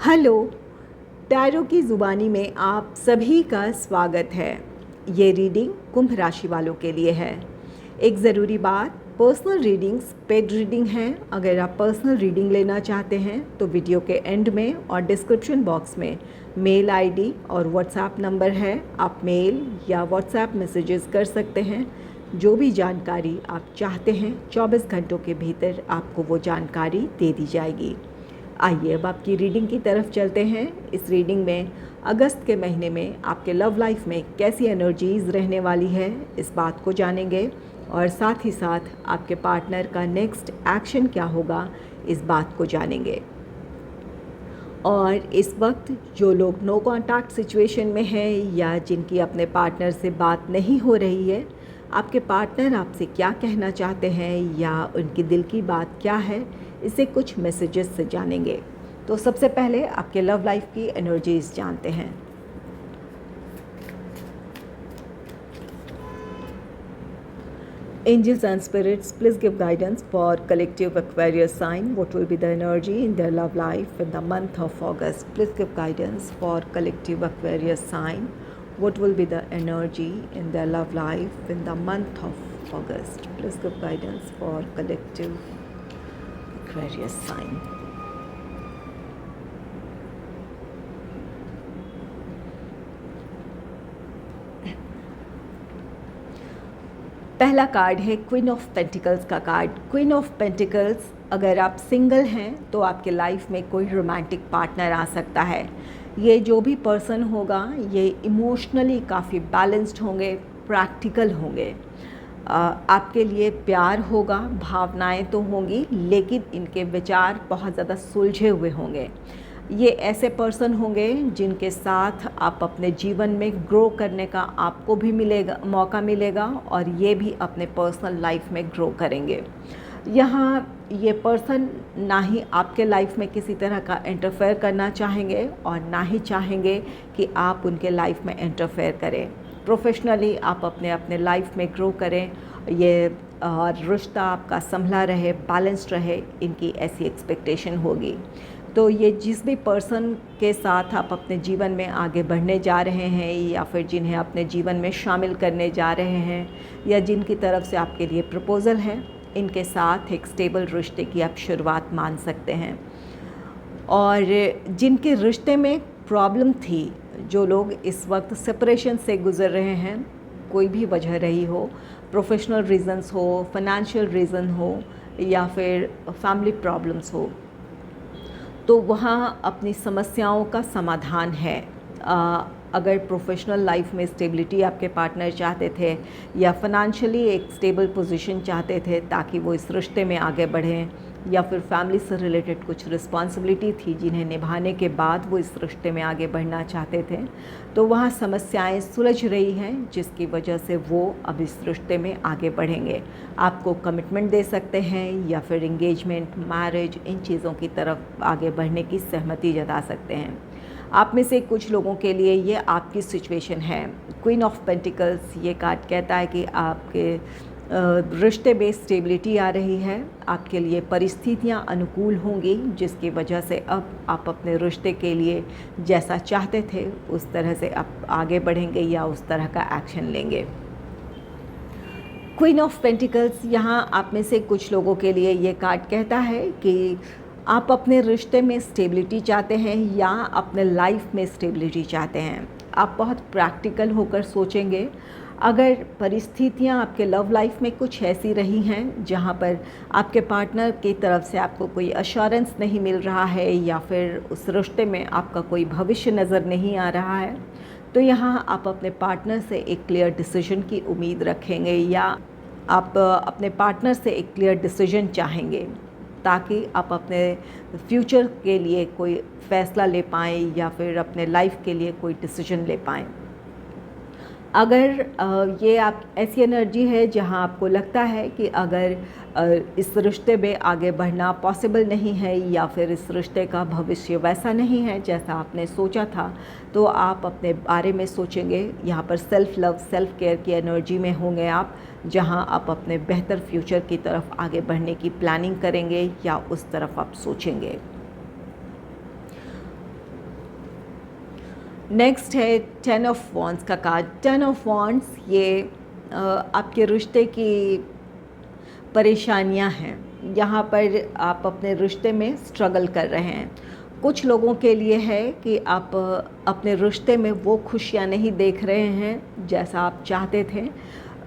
Hello. Tarot की ज़ुबानी में आप सभी का स्वागत है। ये रीडिंग कुंभ राशि वालों के लिए है। एक ज़रूरी बात, पर्सनल रीडिंग्स पेड रीडिंग हैं। अगर आप पर्सनल रीडिंग लेना चाहते हैं तो वीडियो के एंड में और डिस्क्रिप्शन बॉक्स में मेल आईडी और व्हाट्सएप नंबर है। आप मेल या व्हाट्सएप मैसेजेस कर सकते हैं। जो भी जानकारी आप चाहते हैं 24 घंटों के भीतर आपको वो जानकारी दे दी जाएगी। आइए अब आपकी रीडिंग की तरफ चलते हैं। इस रीडिंग में अगस्त के महीने में आपके लव लाइफ में कैसी एनर्जीज़ रहने वाली है, इस बात को जानेंगे और साथ ही साथ आपके पार्टनर का नेक्स्ट एक्शन क्या होगा, इस बात को जानेंगे। और इस वक्त जो लोग नो कॉन्टैक्ट सिचुएशन में हैं या जिनकी अपने पार्टनर से बात नहीं हो रही है, आपके पार्टनर आपसे क्या कहना चाहते हैं या उनकी दिल की बात क्या है, इसे कुछ मैसेजेस से जानेंगे। तो सबसे पहले आपके लव लाइफ की एनर्जीज जानते हैं। Angels and spirits, please give guidance for collective Aquarius sign. What will be the energy in their love life in the month of August? Please give guidance for collective Aquarius sign. What will be the energy in their love life in the month of August? Please give guidance for collective Aquarius sign. पहला card है queen of pentacles का card. Queen of pentacles, अगर आप single हैं तो आपके life में कोई रोमांटिक पार्टनर आ सकता है। ये जो भी पर्सन होगा ये इमोशनली काफ़ी बैलेंस्ड होंगे, प्रैक्टिकल होंगे। आपके लिए प्यार होगा, भावनाएं तो होंगी, लेकिन इनके विचार बहुत ज़्यादा सुलझे हुए होंगे। ये ऐसे पर्सन होंगे जिनके साथ आप अपने जीवन में ग्रो करने का आपको भी मौका मिलेगा और ये भी अपने पर्सनल लाइफ में ग्रो करेंगे। यहाँ ये पर्सन ना ही आपके लाइफ में किसी तरह का इंटरफेयर करना चाहेंगे और ना ही चाहेंगे कि आप उनके लाइफ में इंटरफेयर करें। प्रोफेशनली आप अपने लाइफ में ग्रो करें, ये रिश्ता आपका संभला रहे, बैलेंस्ड रहे, इनकी ऐसी एक्सपेक्टेशन होगी। तो ये जिस भी पर्सन के साथ आप अपने जीवन में आगे बढ़ने जा रहे हैं या फिर जिन्हें अपने जीवन में शामिल करने जा रहे हैं या जिनकी तरफ से आपके लिए प्रपोज़ल है, इनके साथ एक स्टेबल रिश्ते की आप शुरुआत मान सकते हैं। और जिनके रिश्ते में प्रॉब्लम थी, जो लोग इस वक्त सेपरेशन से गुज़र रहे हैं, कोई भी वजह रही हो, प्रोफेशनल रीज़न्स हो, फाइनेंशियल रीज़न हो या फिर फैमिली प्रॉब्लम्स हो, तो वहाँ अपनी समस्याओं का समाधान है। अगर प्रोफेशनल लाइफ में स्टेबिलिटी आपके पार्टनर चाहते थे या फाइनेंशियली एक स्टेबल पोजीशन चाहते थे ताकि वो इस रिश्ते में आगे बढ़ें, या फिर फैमिली से रिलेटेड कुछ रिस्पॉन्सिबिलिटी थी जिन्हें निभाने के बाद वो इस रिश्ते में आगे बढ़ना चाहते थे, तो वहाँ समस्याएं सुलझ रही हैं जिसकी वजह से वो अब इस रिश्ते में आगे बढ़ेंगे। आपको कमिटमेंट दे सकते हैं या फिर एंगेजमेंट, मैरिज, इन चीज़ों की तरफ आगे बढ़ने की सहमति जता सकते हैं। आप में से कुछ लोगों के लिए ये आपकी सिचुएशन है। क्वीन ऑफ पेंटिकल्स ये कार्ड कहता है कि आपके रिश्ते में स्टेबिलिटी आ रही है, आपके लिए परिस्थितियां अनुकूल होंगी जिसकी वजह से अब आप अपने रिश्ते के लिए जैसा चाहते थे उस तरह से आप आगे बढ़ेंगे या उस तरह का एक्शन लेंगे। क्वीन ऑफ पेंटिकल्स, यहाँ आप में से कुछ लोगों के लिए ये कार्ड कहता है कि आप अपने रिश्ते में स्टेबिलिटी चाहते हैं या अपने लाइफ में स्टेबिलिटी चाहते हैं। आप बहुत प्रैक्टिकल होकर सोचेंगे। अगर परिस्थितियां आपके लव लाइफ में कुछ ऐसी रही हैं जहां पर आपके पार्टनर की तरफ से आपको कोई अश्योरेंस नहीं मिल रहा है या फिर उस रिश्ते में आपका कोई भविष्य नज़र नहीं आ रहा है, तो यहां आप अपने पार्टनर से एक क्लियर डिसीजन की उम्मीद रखेंगे या आप अपने पार्टनर से एक क्लियर डिसीजन चाहेंगे ताकि आप अपने फ्यूचर के लिए कोई फ़ैसला ले पाएँ या फिर अपने लाइफ के लिए कोई डिसीजन ले पाएँ। अगर ये आप ऐसी एनर्जी है जहां आपको लगता है कि अगर इस रिश्ते में आगे बढ़ना पॉसिबल नहीं है या फिर इस रिश्ते का भविष्य वैसा नहीं है जैसा आपने सोचा था, तो आप अपने बारे में सोचेंगे। यहाँ पर सेल्फ़ लव, सेल्फ़ केयर की एनर्जी में होंगे आप, जहाँ आप अपने बेहतर फ्यूचर की तरफ आगे बढ़ने की प्लानिंग करेंगे या उस तरफ आप सोचेंगे। नेक्स्ट है 10 ऑफ वॉन्ड्स का कार्ड। 10 ऑफ वॉन्ड्स ये आपके रिश्ते की परेशानियां हैं। यहाँ पर आप अपने रिश्ते में स्ट्रगल कर रहे हैं। कुछ लोगों के लिए है कि आप अपने रिश्ते में वो खुशियाँ नहीं देख रहे हैं जैसा आप चाहते थे।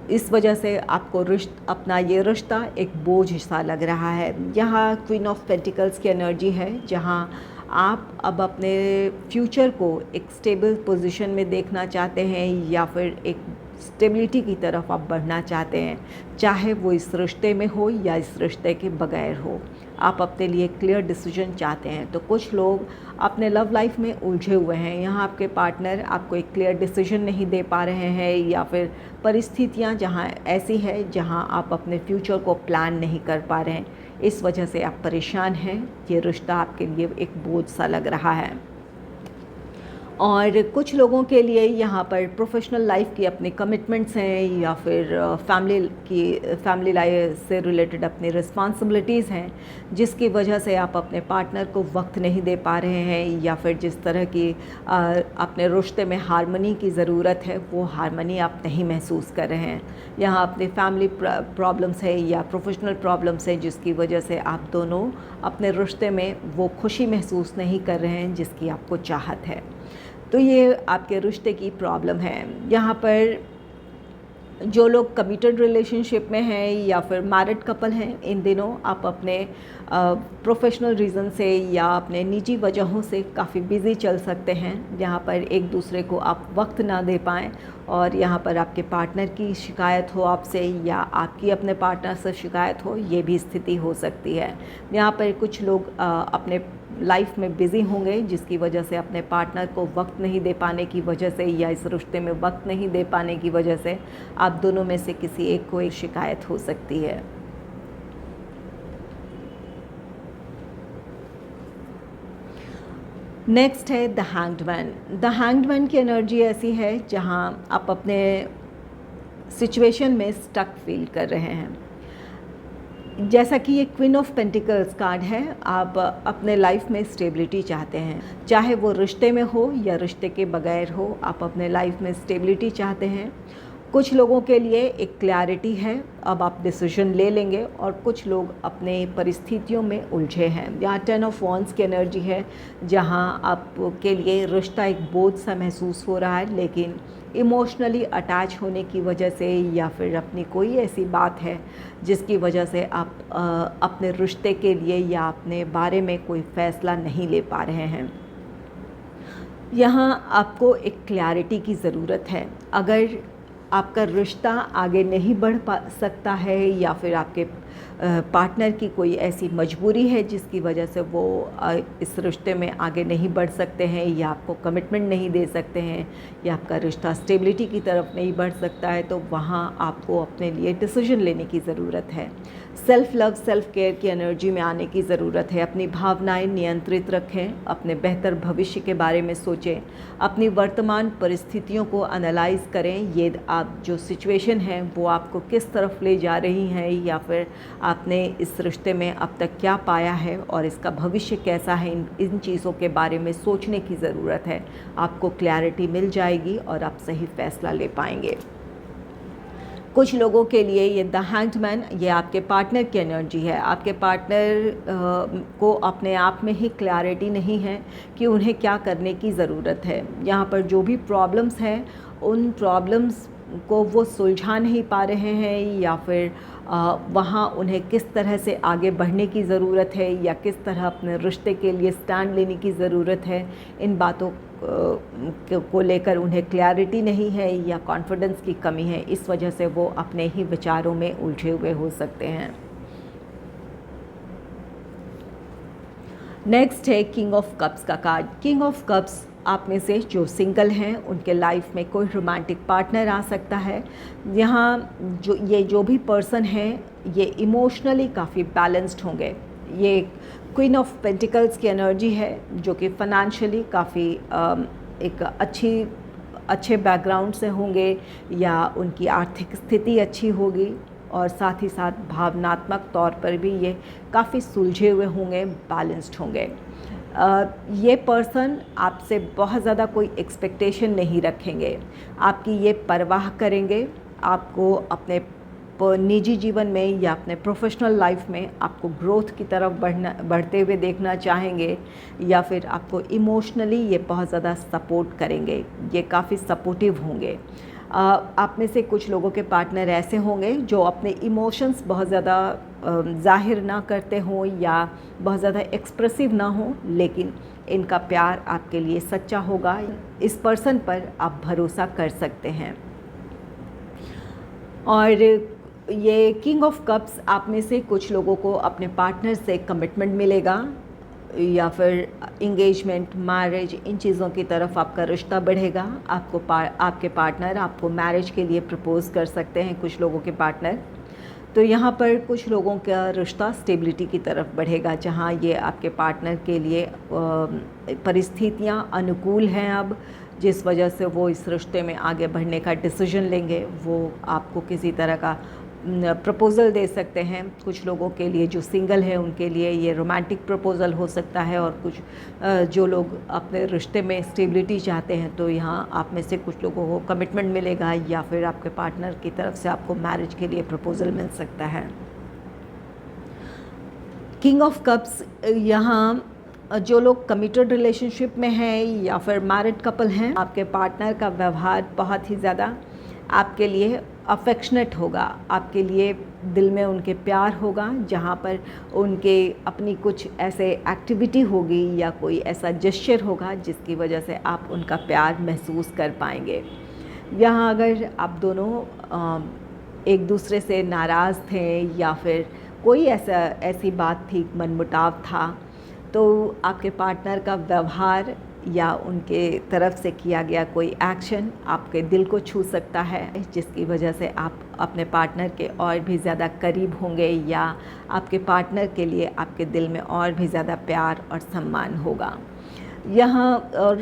इस वजह से आपको अपना ये रिश्ता एक बोझ सा लग रहा है। यहाँ क्वीन ऑफ पेंटिकल्स की एनर्जी है, जहाँ आप अब अपने फ्यूचर को एक स्टेबल पोजीशन में देखना चाहते हैं या फिर एक स्टेबिलिटी की तरफ आप बढ़ना चाहते हैं, चाहे वो इस रिश्ते में हो या इस रिश्ते के बगैर हो। आप अपने लिए क्लियर डिसीजन चाहते हैं। तो कुछ लोग अपने लव लाइफ में उलझे हुए हैं। यहाँ आपके पार्टनर आपको एक क्लियर डिसीजन नहीं दे पा रहे हैं या फिर परिस्थितियाँ जहाँ ऐसी है जहाँ आप अपने फ्यूचर को प्लान नहीं कर पा रहे हैं। इस वजह से आप परेशान हैं। ये रिश्ता आपके लिए एक बोझ सा लग रहा है। और कुछ लोगों के लिए यहाँ पर प्रोफेशनल लाइफ की अपनी कमिटमेंट्स हैं या फिर फैमिली लाइफ से रिलेटेड अपनी रिस्पॉन्सिबिलिटीज़ हैं, जिसकी वजह से आप अपने पार्टनर को वक्त नहीं दे पा रहे हैं या फिर जिस तरह की अपने रिश्ते में हारमनी की ज़रूरत है वो हारमनी आप नहीं महसूस कर रहे हैं। यहाँ अपने फैमिली प्रॉब्लम्स है या प्रोफेशनल प्रॉब्लम्स है जिसकी वजह से आप दोनों अपने रिश्ते में वो खुशी महसूस नहीं कर रहे हैं जिसकी आपको चाहत है। तो ये आपके रिश्ते की प्रॉब्लम है। यहाँ पर जो लोग कमिटेड रिलेशनशिप में हैं या फिर मैरिड कपल हैं, इन दिनों आप अपने प्रोफेशनल रीज़न से या अपने निजी वजहों से काफ़ी बिज़ी चल सकते हैं। यहाँ पर एक दूसरे को आप वक्त ना दे पाएँ और यहाँ पर आपके पार्टनर की शिकायत हो आपसे या आपकी अपने पार्टनर से शिकायत हो, ये भी स्थिति हो सकती है। यहाँ पर कुछ लोग अपने लाइफ में बिज़ी होंगे जिसकी वजह से अपने पार्टनर को वक्त नहीं दे पाने की वजह से या इस रिश्ते में वक्त नहीं दे पाने की वजह से आप दोनों में से किसी एक को एक शिकायत हो सकती है। नेक्स्ट है the hanged man. The hanged man की एनर्जी ऐसी है जहां आप अपने सिचुएशन में स्टक फील कर रहे हैं। जैसा कि ये क्वीन ऑफ पेंटिकल्स कार्ड है, आप अपने लाइफ में स्टेबिलिटी चाहते हैं, चाहे वो रिश्ते में हो या रिश्ते के बगैर हो, आप अपने लाइफ में स्टेबिलिटी चाहते हैं। कुछ लोगों के लिए एक क्लैरिटी है, अब आप डिसीजन ले लेंगे, और कुछ लोग अपने परिस्थितियों में उलझे हैं। यहाँ 10 ऑफ वॉन्ड्स की एनर्जी है जहाँ आपके लिए रिश्ता एक बोझ सा महसूस हो रहा है, लेकिन इमोशनली अटैच होने की वजह से या फिर अपनी कोई ऐसी बात है जिसकी वजह से आप अपने रिश्ते के लिए या अपने बारे में कोई फ़ैसला नहीं ले पा रहे हैं। यहाँ आपको एक क्लैरिटी की ज़रूरत है। अगर आपका रिश्ता आगे नहीं बढ़ सकता है या फिर आपके पार्टनर की कोई ऐसी मजबूरी है जिसकी वजह से वो इस रिश्ते में आगे नहीं बढ़ सकते हैं या आपको कमिटमेंट नहीं दे सकते हैं या आपका रिश्ता स्टेबिलिटी की तरफ नहीं बढ़ सकता है, तो वहाँ आपको अपने लिए डिसीजन लेने की ज़रूरत है। सेल्फ़ लव, सेल्फ़ केयर की एनर्जी में आने की ज़रूरत है। अपनी भावनाएं नियंत्रित रखें, अपने बेहतर भविष्य के बारे में सोचें, अपनी वर्तमान परिस्थितियों को एनालाइज़ करें। ये आप जो सिचुएशन है वो आपको किस तरफ ले जा रही हैं या फिर आपने इस रिश्ते में अब तक क्या पाया है और इसका भविष्य कैसा है, इन चीज़ों के बारे में सोचने की ज़रूरत है। आपको क्लैरिटी मिल जाएगी और आप सही फ़ैसला ले पाएंगे। कुछ लोगों के लिए ये द हैंग्ड मैन, ये आपके पार्टनर की एनर्जी है। आपके पार्टनर को अपने आप में ही क्लैरिटी नहीं है कि उन्हें क्या करने की ज़रूरत है। यहाँ पर जो भी प्रॉब्लम्स हैं उन प्रॉब्लम्स को वो सुलझा नहीं पा रहे हैं या फिर वहाँ उन्हें किस तरह से आगे बढ़ने की ज़रूरत है या किस तरह अपने रिश्ते के लिए स्टैंड लेने की ज़रूरत है, इन बातों को लेकर उन्हें क्लैरिटी नहीं है या कॉन्फिडेंस की कमी है। इस वजह से वो अपने ही विचारों में उलझे हुए हो सकते हैं। नेक्स्ट है किंग ऑफ कप्स का कार्ड। किंग ऑफ कप्स, आप में से जो सिंगल हैं उनके लाइफ में कोई रोमांटिक पार्टनर आ सकता है। यहाँ जो भी पर्सन हैं ये इमोशनली काफ़ी बैलेंस्ड होंगे। ये क्वीन ऑफ पेंटिकल्स की एनर्जी है जो कि फाइनेंशियली काफ़ी एक अच्छे बैकग्राउंड से होंगे या उनकी आर्थिक स्थिति अच्छी होगी, और साथ ही साथ भावनात्मक तौर पर भी ये काफ़ी सुलझे हुए होंगे, बैलेंस्ड होंगे। ये पर्सन आपसे बहुत ज़्यादा कोई एक्सपेक्टेशन नहीं रखेंगे, आपकी ये परवाह करेंगे, आपको अपने निजी जीवन में या अपने प्रोफेशनल लाइफ में आपको ग्रोथ की तरफ बढ़ते हुए देखना चाहेंगे, या फिर आपको इमोशनली ये बहुत ज़्यादा सपोर्ट करेंगे, ये काफ़ी सपोर्टिव होंगे। आप में से कुछ लोगों के पार्टनर ऐसे होंगे जो अपने इमोशंस बहुत ज़्यादा ज़ाहिर ना करते हों या बहुत ज़्यादा एक्सप्रेसिव ना हों, लेकिन इनका प्यार आपके लिए सच्चा होगा। इस पर्सन पर आप भरोसा कर सकते हैं। और ये किंग ऑफ कप्स, आप में से कुछ लोगों को अपने पार्टनर से कमिटमेंट मिलेगा या फिर इंगेजमेंट, मैरिज, इन चीज़ों की तरफ आपका रिश्ता बढ़ेगा। आपके पार्टनर आपको मैरिज के लिए प्रपोज़ कर सकते हैं, कुछ लोगों के पार्टनर। तो यहाँ पर कुछ लोगों का रिश्ता स्टेबिलिटी की तरफ बढ़ेगा, जहाँ ये आपके पार्टनर के लिए परिस्थितियाँ अनुकूल हैं अब, जिस वजह से वो इस रिश्ते में आगे बढ़ने का डिसीजन लेंगे। वो आपको किसी तरह का प्रपोज़ल दे सकते हैं। कुछ लोगों के लिए जो सिंगल है उनके लिए ये रोमांटिक प्रपोज़ल हो सकता है, और कुछ जो लोग अपने रिश्ते में स्टेबिलिटी चाहते हैं तो यहाँ आप में से कुछ लोगों को कमिटमेंट मिलेगा, या फिर आपके पार्टनर की तरफ से आपको मैरिज के लिए प्रपोज़ल मिल सकता है। किंग ऑफ कप्स, यहाँ जो लोग कमिटेड रिलेशनशिप में हैं या फिर मैरिड कपल हैं, आपके पार्टनर का व्यवहार बहुत ही ज़्यादा आपके लिए अफेक्शनेट होगा, आपके लिए दिल में उनके प्यार होगा, जहाँ पर उनके अपनी कुछ ऐसे एक्टिविटी होगी या कोई ऐसा जेस्चर होगा जिसकी वजह से आप उनका प्यार महसूस कर पाएंगे। यहाँ अगर आप दोनों एक दूसरे से नाराज़ थे या फिर कोई ऐसी बात थी, मनमुटाव था, तो आपके पार्टनर का व्यवहार या उनके तरफ से किया गया कोई एक्शन आपके दिल को छू सकता है, जिसकी वजह से आप अपने पार्टनर के और भी ज़्यादा करीब होंगे, या आपके पार्टनर के लिए आपके दिल में और भी ज़्यादा प्यार और सम्मान होगा। यहाँ और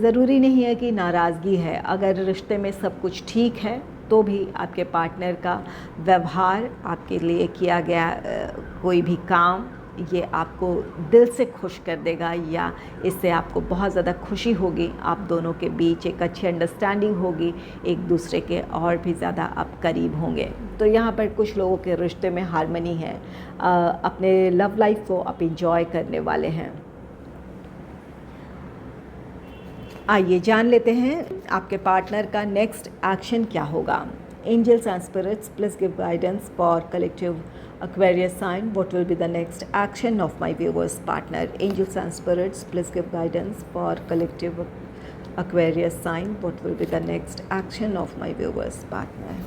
ज़रूरी नहीं है कि नाराज़गी है, अगर रिश्ते में सब कुछ ठीक है तो भी आपके पार्टनर का व्यवहार, आपके लिए किया गया कोई भी काम, ये आपको दिल से खुश कर देगा, या इससे आपको बहुत ज़्यादा खुशी होगी। आप दोनों के बीच एक अच्छी अंडरस्टैंडिंग होगी, एक दूसरे के और भी ज़्यादा आप करीब होंगे। तो यहाँ पर कुछ लोगों के रिश्ते में हार्मनी है, अपने लव लाइफ को आप इंजॉय करने वाले हैं। आइए जान लेते हैं आपके पार्टनर का नेक्स्ट एक्शन क्या होगा। Angels and spirits, please give guidance for collective Aquarius sign. What will be the next action of my viewers partner? Angels and spirits, please give guidance for collective Aquarius sign. What will be the next action of my viewers partner?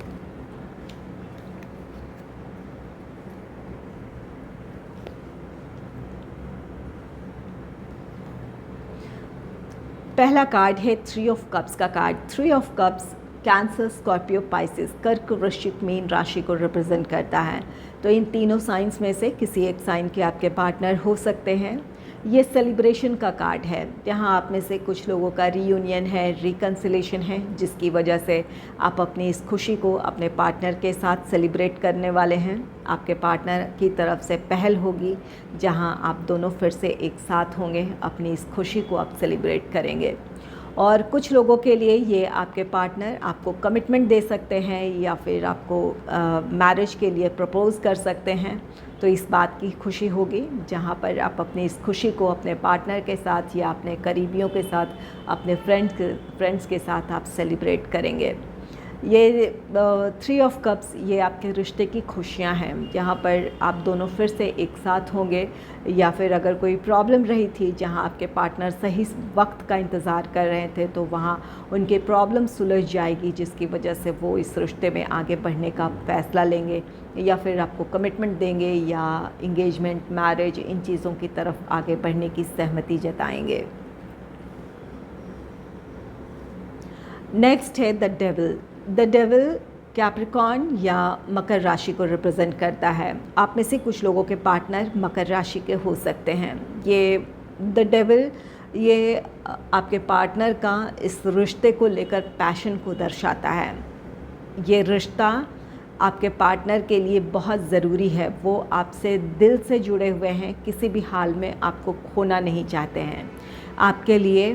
पहला card है three of cups का card. Three of cups cancer, Scorpio, Pisces, कर्क, वृश्चिक, mean राशि को represent करता है। तो इन तीनों साइंस में से किसी एक साइन के आपके पार्टनर हो सकते हैं। ये सेलिब्रेशन का कार्ड है, जहाँ आप में से कुछ लोगों का रीयूनियन है, रिकन्सिलेशन है, जिसकी वजह से आप अपनी इस खुशी को अपने पार्टनर के साथ सेलिब्रेट करने वाले हैं। आपके पार्टनर की तरफ से पहल होगी, जहाँ आप दोनों फिर से एक साथ होंगे, अपनी इस खुशी को आप सेलिब्रेट करेंगे। और कुछ लोगों के लिए ये आपके पार्टनर आपको कमिटमेंट दे सकते हैं, या फिर आपको मैरिज के लिए प्रपोज़ कर सकते हैं। तो इस बात की खुशी होगी, जहाँ पर आप अपनी इस खुशी को अपने पार्टनर के साथ या अपने करीबियों के साथ, अपने फ्रेंड्स के साथ आप सेलिब्रेट करेंगे। ये थ्री ऑफ कप्स, ये आपके रिश्ते की खुशियाँ हैं, जहाँ पर आप दोनों फिर से एक साथ होंगे, या फिर अगर कोई प्रॉब्लम रही थी जहाँ आपके पार्टनर सही वक्त का इंतज़ार कर रहे थे, तो वहाँ उनकी प्रॉब्लम सुलझ जाएगी, जिसकी वजह से वो इस रिश्ते में आगे बढ़ने का फ़ैसला लेंगे, या फिर आपको कमिटमेंट देंगे, या इंगेजमेंट, मैरिज, इन चीज़ों की तरफ आगे बढ़ने की सहमति जताएंगे। नेक्स्ट है the devil. The devil Capricorn या मकर राशि को रिप्रेजेंट करता है। आप में से कुछ लोगों के पार्टनर मकर राशि के हो सकते हैं। ये द डेविल, ये आपके पार्टनर का इस रिश्ते को लेकर पैशन को दर्शाता है। ये रिश्ता आपके पार्टनर के लिए बहुत ज़रूरी है। वो आपसे दिल से जुड़े हुए हैं, किसी भी हाल में आपको खोना नहीं चाहते हैं। आपके लिए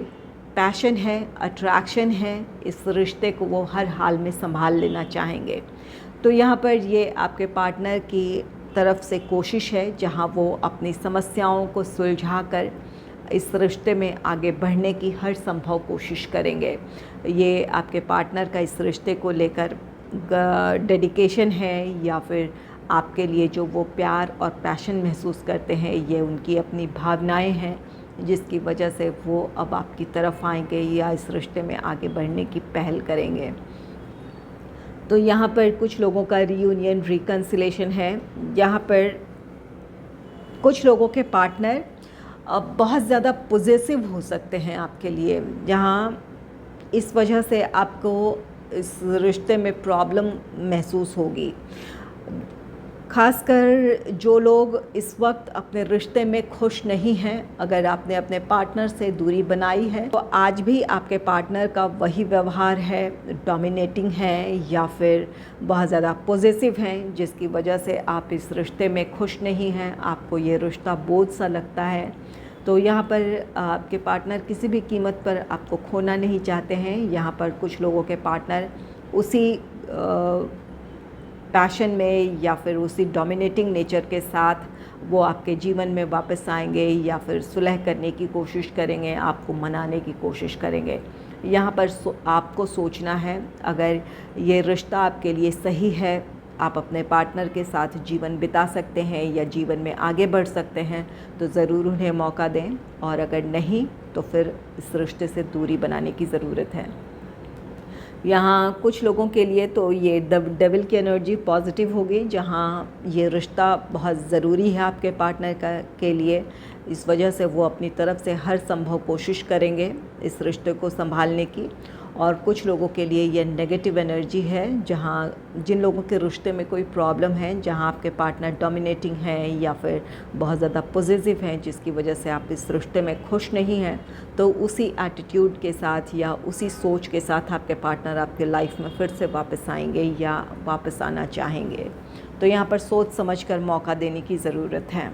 पैशन है, अट्रैक्शन है, इस रिश्ते को वो हर हाल में संभाल लेना चाहेंगे। तो यहाँ पर ये आपके पार्टनर की तरफ से कोशिश है, जहाँ वो अपनी समस्याओं को सुलझाकर इस रिश्ते में आगे बढ़ने की हर संभव कोशिश करेंगे। ये आपके पार्टनर का इस रिश्ते को लेकर डेडिकेशन है, या फिर आपके लिए जो वो प्यार और पैशन महसूस करते हैं, ये उनकी अपनी भावनाएं हैं, जिसकी वजह से वो अब आपकी तरफ आएंगे या इस रिश्ते में आगे बढ़ने की पहल करेंगे। तो यहाँ पर कुछ लोगों का रीयूनियन, रिकन्सिलेशन है। यहाँ पर कुछ लोगों के पार्टनर बहुत ज़्यादा पॉजेसिव हो सकते हैं आपके लिए, जहाँ इस वजह से आपको इस रिश्ते में प्रॉब्लम महसूस होगी। ख़ासकर जो लोग इस वक्त अपने रिश्ते में खुश नहीं हैं, अगर आपने अपने पार्टनर से दूरी बनाई है तो आज भी आपके पार्टनर का वही व्यवहार है, डोमिनेटिंग है या फिर बहुत ज़्यादा पॉजेसिव हैं, जिसकी वजह से आप इस रिश्ते में खुश नहीं हैं, आपको ये रिश्ता बोझ सा लगता है। तो यहाँ पर आपके पार्टनर किसी भी कीमत पर आपको खोना नहीं चाहते हैं। यहाँ पर कुछ लोगों के पार्टनर उसी पैशन में या फिर उसी डोमिनेटिंग नेचर के साथ वो आपके जीवन में वापस आएंगे, या फिर सुलह करने की कोशिश करेंगे, आपको मनाने की कोशिश करेंगे। यहाँ पर आपको सोचना है, अगर ये रिश्ता आपके लिए सही है, आप अपने पार्टनर के साथ जीवन बिता सकते हैं या जीवन में आगे बढ़ सकते हैं, तो ज़रूर उन्हें मौका दें, और अगर नहीं तो फिर इस रिश्ते से दूरी बनाने की ज़रूरत है। यहाँ कुछ लोगों के लिए तो ये डेविल की एनर्जी पॉजिटिव होगी, जहाँ ये रिश्ता बहुत ज़रूरी है आपके पार्टनर के लिए। इस वजह से वो अपनी तरफ से हर संभव कोशिश करेंगे इस रिश्ते को संभालने की। और कुछ लोगों के लिए ये नेगेटिव एनर्जी है, जहाँ जिन लोगों के रिश्ते में कोई प्रॉब्लम है, जहाँ आपके पार्टनर डोमिनेटिंग हैं या फिर बहुत ज़्यादा पॉजिटिव हैं, जिसकी वजह से आप इस रिश्ते में खुश नहीं हैं, तो उसी एटीट्यूड के साथ या उसी सोच के साथ आपके पार्टनर आपके लाइफ में फिर से वापस आएंगे या वापस आना चाहेंगे। तो यहाँ पर सोच समझ कर मौका देने की ज़रूरत है।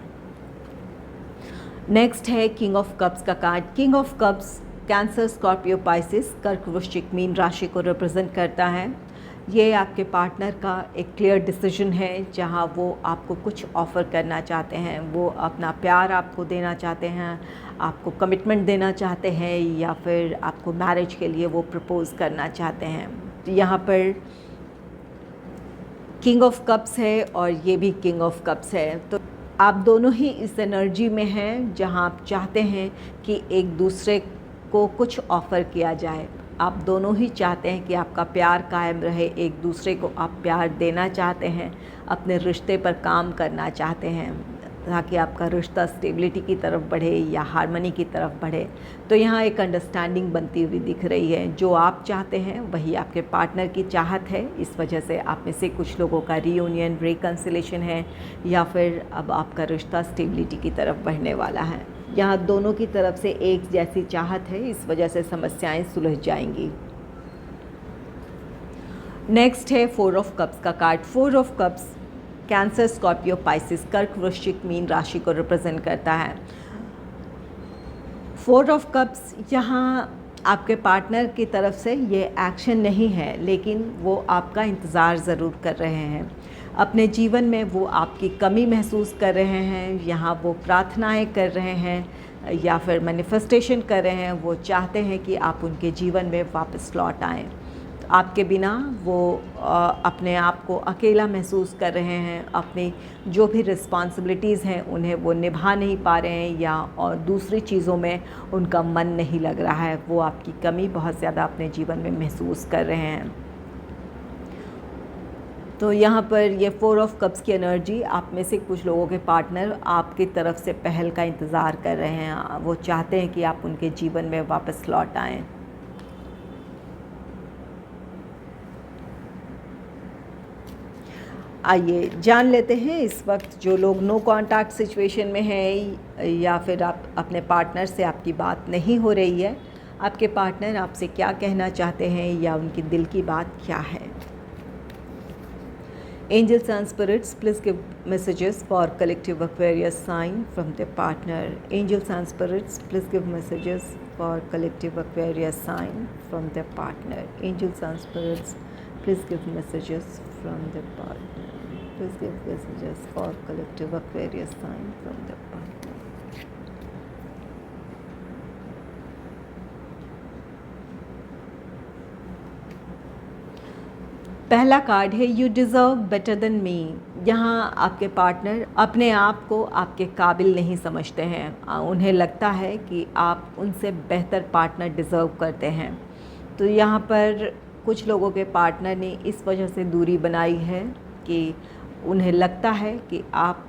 नेक्स्ट है किंग ऑफ कप्स का card. King of cups cancer, Scorpio, Pisces, कर्क, वृश्चिक, मीन राशि को रिप्रेजेंट करता है। ये आपके पार्टनर का एक क्लियर डिसीजन है, जहाँ वो आपको कुछ ऑफ़र करना चाहते हैं, वो अपना प्यार आपको देना चाहते हैं, आपको कमिटमेंट देना चाहते हैं, या फिर आपको मैरिज के लिए वो प्रपोज़ करना चाहते हैं। तो यहाँ पर किंग ऑफ कप्स है और ये भी किंग ऑफ कप्स है। तो आप दोनों ही इस एनर्जी में हैं, जहाँ आप चाहते हैं कि एक दूसरे को कुछ ऑफ़र किया जाए। आप दोनों ही चाहते हैं कि आपका प्यार कायम रहे, एक दूसरे को आप प्यार देना चाहते हैं, अपने रिश्ते पर काम करना चाहते हैं, ताकि आपका रिश्ता स्टेबिलिटी की तरफ बढ़े या हार्मनी की तरफ बढ़े। तो यहाँ एक अंडरस्टैंडिंग बनती हुई दिख रही है। जो आप चाहते हैं वही आपके पार्टनर की चाहत है। इस वजह से आप में से कुछ लोगों का रीयूनियन, रिकन्सिलेशन है, या फिर अब आपका रिश्ता स्टेबिलिटी की तरफ बढ़ने वाला है। यहाँ दोनों की तरफ से एक जैसी चाहत है, इस वजह से समस्याएं सुलझ जाएंगी। नेक्स्ट है 4 ऑफ कप्स का card. 4 of cups cancer, Scorpio, Pisces, कर्क, वृश्चिक, मीन राशि को रिप्रेजेंट करता है। 4 ऑफ कप्स यहाँ आपके पार्टनर की तरफ से ये एक्शन नहीं है, लेकिन वो आपका इंतज़ार ज़रूर कर रहे हैं। अपने जीवन में वो आपकी कमी महसूस कर रहे हैं, यहाँ वो प्रार्थनाएं कर रहे हैं या फिर मैनिफेस्टेशन कर रहे हैं। वो चाहते हैं कि आप उनके जीवन में वापस लौट आएँ। तो आपके बिना वो अपने आप को अकेला महसूस कर रहे हैं, अपनी जो भी रिस्पॉन्सिबिलिटीज़ हैं उन्हें वो निभा नहीं पा रहे हैं, या और दूसरी चीज़ों में उनका मन नहीं लग रहा है। वो आपकी कमी बहुत ज़्यादा अपने जीवन में महसूस कर रहे हैं। तो यहाँ पर ये 4 ऑफ कप्स की एनर्जी, आप में से कुछ लोगों के पार्टनर आपकी तरफ से पहल का इंतज़ार कर रहे हैं। वो चाहते हैं कि आप उनके जीवन में वापस लौट आएँ। आइए जान लेते हैं इस वक्त जो लोग नो कॉन्टैक्ट सिचुएशन में हैं, या फिर आप अपने पार्टनर से आपकी बात नहीं हो रही है, आपके पार्टनर आपसे क्या कहना चाहते हैं या उनकी दिल की बात क्या है। Angels and spirits, please give messages for collective Aquarius sign from their partner. Angels and spirits, please give messages for collective Aquarius sign from their partner. Angels and spirits, please give messages from their partner. Please give messages for collective Aquarius sign from their partner. पहला card है you deserve better than me. यहाँ आपके partner अपने आप को आपके काबिल नहीं समझते हैं, उन्हें लगता है कि आप उनसे बेहतर पार्टनर डिज़र्व करते हैं। तो यहाँ पर कुछ लोगों के पार्टनर ने इस वजह से दूरी बनाई है कि उन्हें लगता है कि आप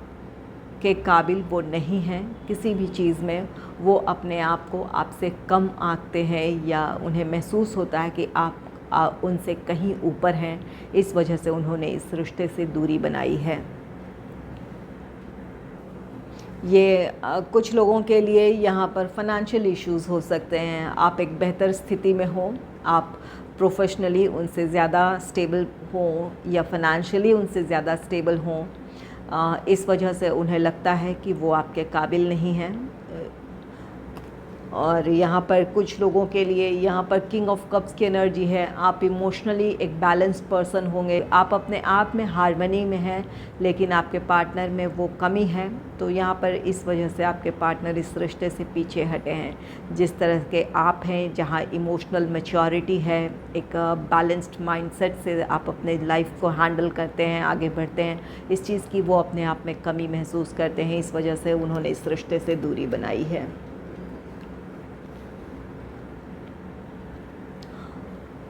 के काबिल वो नहीं हैं किसी भी चीज़ में, वो अपने आप को आपसे कम आंकते हैं या उन्हें महसूस होता है कि आप उनसे कहीं ऊपर हैं। इस वजह से उन्होंने इस रिश्ते से दूरी बनाई है। ये कुछ लोगों के लिए यहाँ पर फाइनेंशियल इश्यूज़ हो सकते हैं। आप एक बेहतर स्थिति में हो, आप प्रोफेशनली उनसे ज़्यादा स्टेबल हों या फाइनेंशियली उनसे ज़्यादा स्टेबल हों, इस वजह से उन्हें लगता है कि वो आपके काबिल नहीं हैं। और यहाँ पर कुछ लोगों के लिए यहाँ पर किंग ऑफ कप्स की एनर्जी है। आप इमोशनली एक बैलेंस्ड पर्सन होंगे, आप अपने आप में हार्मनी में हैं, लेकिन आपके पार्टनर में वो कमी है। तो यहाँ पर इस वजह से आपके पार्टनर इस रिश्ते से पीछे हटे हैं। जिस तरह के आप हैं, जहाँ इमोशनल मैच्योरिटी है, एक बैलेंस्ड माइंडसेट से आप अपने लाइफ को हैंडल करते हैं, आगे बढ़ते हैं, इस चीज़ की वो अपने आप में कमी महसूस करते हैं। इस वजह से उन्होंने इस रिश्ते से दूरी बनाई है।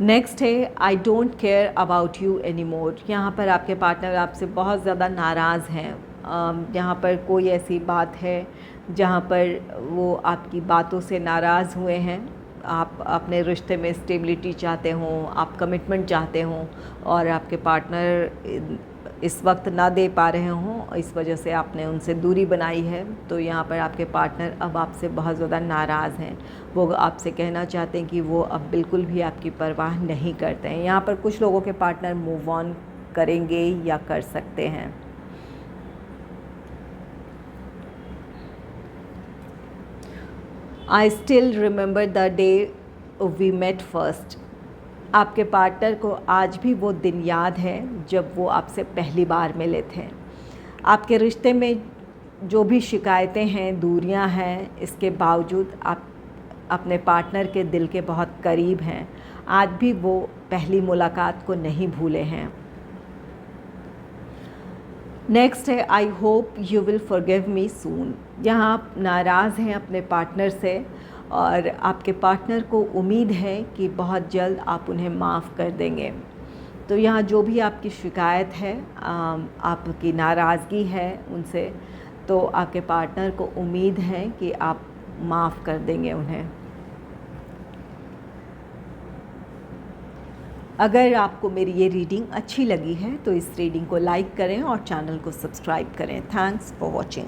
नेक्स्ट है I don't care about you any more. यहाँ पर आपके पार्टनर आपसे बहुत ज़्यादा नाराज़ हैं। यहाँ पर कोई ऐसी बात है जहाँ पर वो आपकी बातों से नाराज़ हुए हैं। आप अपने रिश्ते में स्टेबिलिटी चाहते हों, आप कमिटमेंट चाहते हों और आपके पार्टनर इस वक्त ना दे पा रहे हों, इस वजह से आपने उनसे दूरी बनाई है। तो यहाँ पर आपके पार्टनर अब आपसे बहुत ज़्यादा नाराज़ हैं। वो आपसे कहना चाहते हैं कि वो अब बिल्कुल भी आपकी परवाह नहीं करते हैं। यहाँ पर कुछ लोगों के पार्टनर मूव ऑन करेंगे या कर सकते हैं। I still remember the day we met first. आपके पार्टनर को आज भी वो दिन याद है जब वो आपसे पहली बार मिले थे। आपके रिश्ते में जो भी शिकायतें हैं, दूरियां हैं, इसके बावजूद आप अपने पार्टनर के दिल के बहुत करीब हैं। आज भी वो पहली मुलाकात को नहीं भूले हैं। नेक्स्ट है I hope you will forgive me soon. यहाँ आप नाराज़ हैं अपने पार्टनर से और आपके पार्टनर को उम्मीद है कि बहुत जल्द आप उन्हें माफ़ कर देंगे। तो यहाँ जो भी आपकी शिकायत है, आपकी नाराज़गी है उनसे, तो आपके पार्टनर को उम्मीद है कि आप माफ़ कर देंगे उन्हें। अगर आपको मेरी ये रीडिंग अच्छी लगी है तो इस रीडिंग को लाइक करें और चैनल को सब्सक्राइब करें। Thanks for watching.